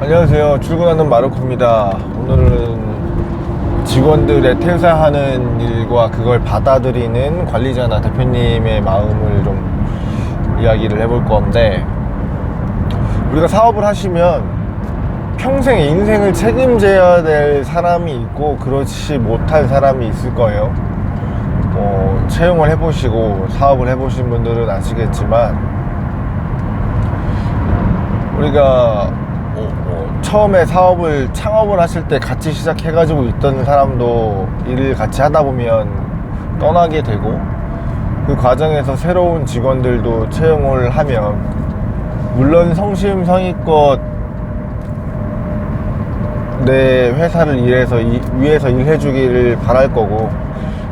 안녕하세요. 출근하는 마르코입니다. 오늘은 직원들의 퇴사하는 일과 그걸 받아들이는 관리자나 대표님의 마음을 좀 이야기를 해볼 건데, 우리가 사업을 하시면 평생 인생을 책임져야 될 사람이 있고 그렇지 못할 사람이 있을 거예요. 채용을 해보시고 사업을 해보신 분들은 아시겠지만, 우리가 처음에 창업을 하실 때 같이 시작해가지고 있던 사람도 일을 같이 하다 보면 떠나게 되고, 그 과정에서 새로운 직원들도 채용을 하면 물론 성심성의껏 내 회사를 위해서 일해주기를 바랄 거고,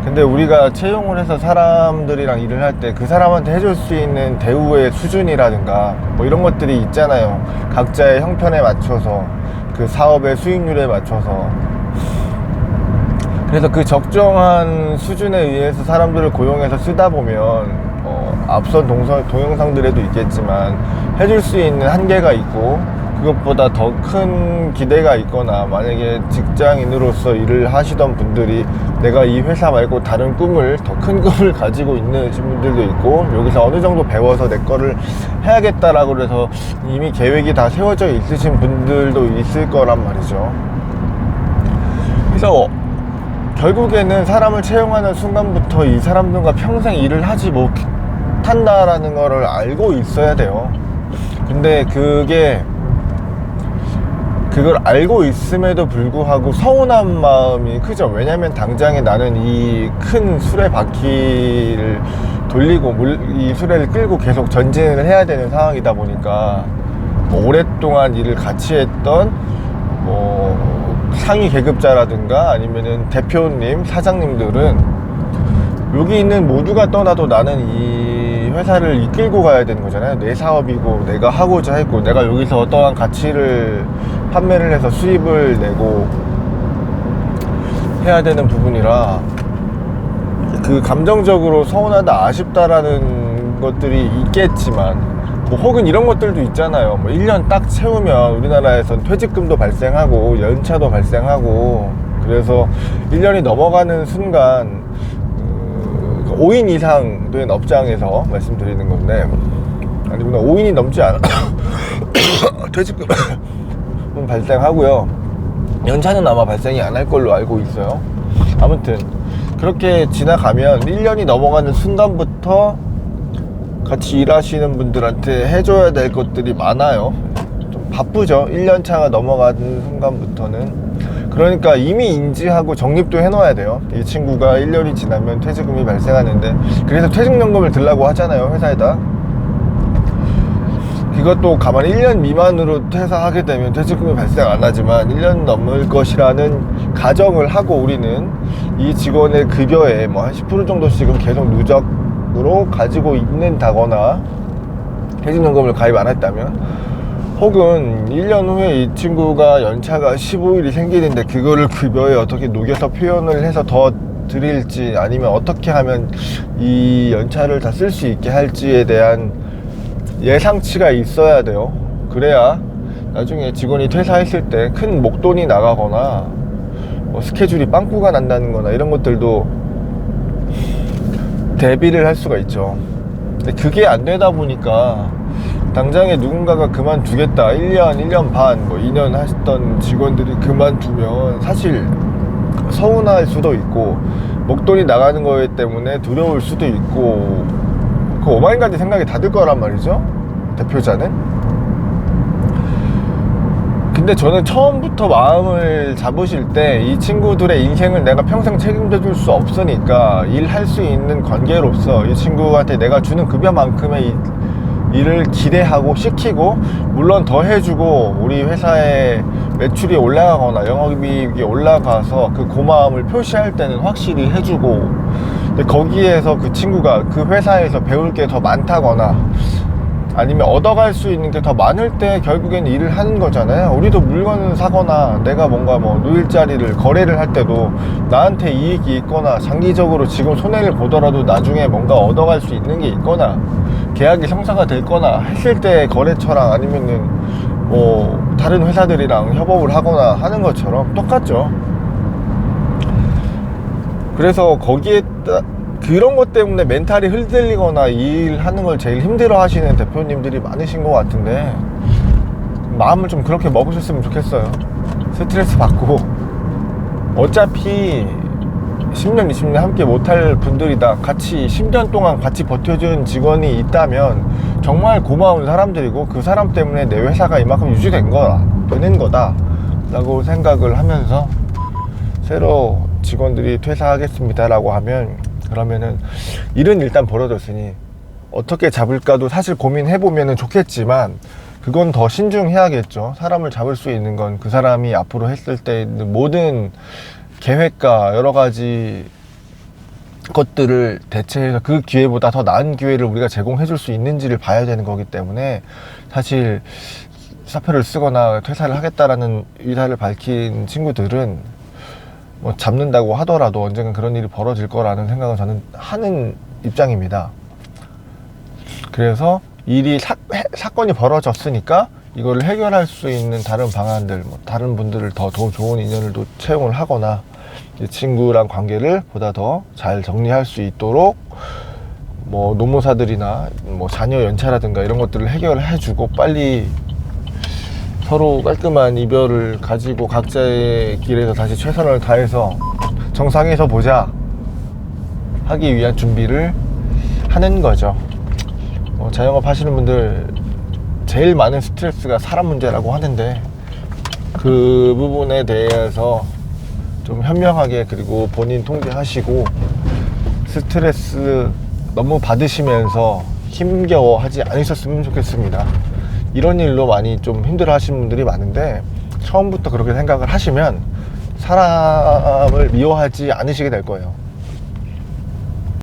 근데 우리가 채용을 해서 사람들이랑 일을 할 때 그 사람한테 해줄 수 있는 대우의 수준이라든가 뭐 이런 것들이 있잖아요. 각자의 형편에 맞춰서, 그 사업의 수익률에 맞춰서. 그래서 그 적정한 수준에 의해서 사람들을 고용해서 쓰다 보면 앞선 동영상들에도 있겠지만 해줄 수 있는 한계가 있고, 그것보다 더 큰 기대가 있거나, 만약에 직장인으로서 일을 하시던 분들이 내가 이 회사 말고 다른 꿈을, 더 큰 꿈을 가지고 있는 분들도 있고, 여기서 어느 정도 배워서 내 거를 해야겠다라고 그래서 이미 계획이 다 세워져 있으신 분들도 있을 거란 말이죠. 그래서 결국에는 사람을 채용하는 순간부터 이 사람들과 평생 일을 하지 못한다라는 거를 알고 있어야 돼요. 근데 그걸 알고 있음에도 불구하고 서운한 마음이 크죠. 왜냐면 당장에 나는 이 큰 수레바퀴를 돌리고 이 수레를 끌고 계속 전진을 해야 되는 상황이다 보니까, 오랫동안 일을 같이 했던 상위 계급자라든가 아니면은 대표님, 사장님들은 여기 있는 모두가 떠나도 나는 이 회사를 이끌고 가야 되는 거잖아요. 내 사업이고 내가 하고자 했고, 내가 여기서 어떠한 가치를 판매를 해서 수입을 내고 해야 되는 부분이라, 그 감정적으로 서운하다, 아쉽다라는 것들이 있겠지만, 혹은 이런 것들도 있잖아요. 1년 딱 채우면 우리나라에선 퇴직금도 발생하고 연차도 발생하고, 그래서 1년이 넘어가는 순간 5인 이상 된 업장에서 말씀드리는 건데, 아니구나, 5인이 넘지 않아 퇴직금은 발생하고요. 연차는 아마 발생이 안 할 걸로 알고 있어요. 아무튼 그렇게 지나가면 1년이 넘어가는 순간부터 같이 일하시는 분들한테 해줘야 될 것들이 많아요. 좀 바쁘죠. 1년 차가 넘어가는 순간부터는. 그러니까 이미 인지하고 적립도 해놓아야 돼요. 이 친구가 1년이 지나면 퇴직금이 발생하는데, 그래서 퇴직연금을 들라고 하잖아요, 회사에다. 그것도 가만히 1년 미만으로 퇴사하게 되면 퇴직금이 발생 안 하지만, 1년 넘을 것이라는 가정을 하고 우리는 이 직원의 급여에 한 10% 정도씩은 계속 누적으로 가지고 있는다거나, 퇴직연금을 가입 안 했다면, 혹은 1년 후에 이 친구가 연차가 15일이 생기는데 그거를 급여에 어떻게 녹여서 표현을 해서 더 드릴지, 아니면 어떻게 하면 이 연차를 다 쓸 수 있게 할지에 대한 예상치가 있어야 돼요. 그래야 나중에 직원이 퇴사했을 때 큰 목돈이 나가거나 스케줄이 빵꾸가 난다는 거나 이런 것들도 대비를 할 수가 있죠. 근데 그게 안 되다 보니까 당장에 누군가가 그만두겠다, 1년 반, 2년 하셨던 직원들이 그만두면 사실 서운할 수도 있고, 목돈이 나가는 거에 때문에 두려울 수도 있고, 그 오만가지 생각이 다 들 거란 말이죠, 대표자는. 근데 저는 처음부터 마음을 잡으실 때 이 친구들의 인생을 내가 평생 책임져 줄 수 없으니까, 일할 수 있는 관계로서 이 친구한테 내가 주는 급여만큼의 일을 기대하고 시키고, 물론 더 해주고 우리 회사의 매출이 올라가거나 영업이익이 올라가서 그 고마움을 표시할 때는 확실히 해주고, 근데 거기에서 그 친구가 그 회사에서 배울 게 더 많다거나 아니면 얻어갈 수 있는 게 더 많을 때 결국엔 일을 하는 거잖아요. 우리도 물건을 사거나 내가 뭔가 일자리를 거래를 할 때도 나한테 이익이 있거나, 장기적으로 지금 손해를 보더라도 나중에 뭔가 얻어갈 수 있는 게 있거나, 계약이 성사가 됐거나 했을 때 거래처랑 아니면은 뭐 다른 회사들이랑 협업을 하거나 하는 것처럼 똑같죠. 그래서 거기에 그런 것 때문에 멘탈이 흔들리거나 일하는 걸 제일 힘들어 하시는 대표님들이 많으신 것 같은데, 마음을 좀 그렇게 먹으셨으면 좋겠어요. 스트레스 받고 어차피 10년 20년 함께 못할 분들이다, 같이 10년 동안 같이 버텨준 직원이 있다면 정말 고마운 사람들이고, 그 사람 때문에 내 회사가 이만큼 유지된 거다, 되는 거다 라고 생각을 하면서, 새로 직원들이 퇴사하겠습니다 라고 하면, 그러면은 일은 일단 벌어졌으니 어떻게 잡을까도 사실 고민해보면 좋겠지만, 그건 더 신중해야겠죠. 사람을 잡을 수 있는 건 그 사람이 앞으로 했을 때 있는 모든 계획과 여러 가지 것들을 대체해서 그 기회보다 더 나은 기회를 우리가 제공해 줄 수 있는지를 봐야 되는 거기 때문에, 사실 사표를 쓰거나 퇴사를 하겠다라는 의사를 밝힌 친구들은 뭐 잡는다고 하더라도 언젠간 그런 일이 벌어질 거라는 생각을 저는 하는 입장입니다. 그래서 사건이 벌어졌으니까 이거를 해결할 수 있는 다른 방안들, 뭐 다른 분들을 더 좋은 인연을 또 채용을 하거나, 이 친구랑 관계를 보다 더 잘 정리할 수 있도록 뭐 노무사들이나 뭐 자녀 연차라든가 이런 것들을 해결해주고, 빨리 서로 깔끔한 이별을 가지고 각자의 길에서 다시 최선을 다해서 정상에서 보자 하기 위한 준비를 하는 거죠. 자영업 하시는 분들 제일 많은 스트레스가 사람 문제라고 하는데, 그 부분에 대해서 좀 현명하게, 그리고 본인 통제하시고 스트레스 너무 받으시면서 힘겨워 하지 않으셨으면 좋겠습니다. 이런 일로 많이 좀 힘들어 하시는 분들이 많은데, 처음부터 그렇게 생각을 하시면 사람을 미워하지 않으시게 될 거예요.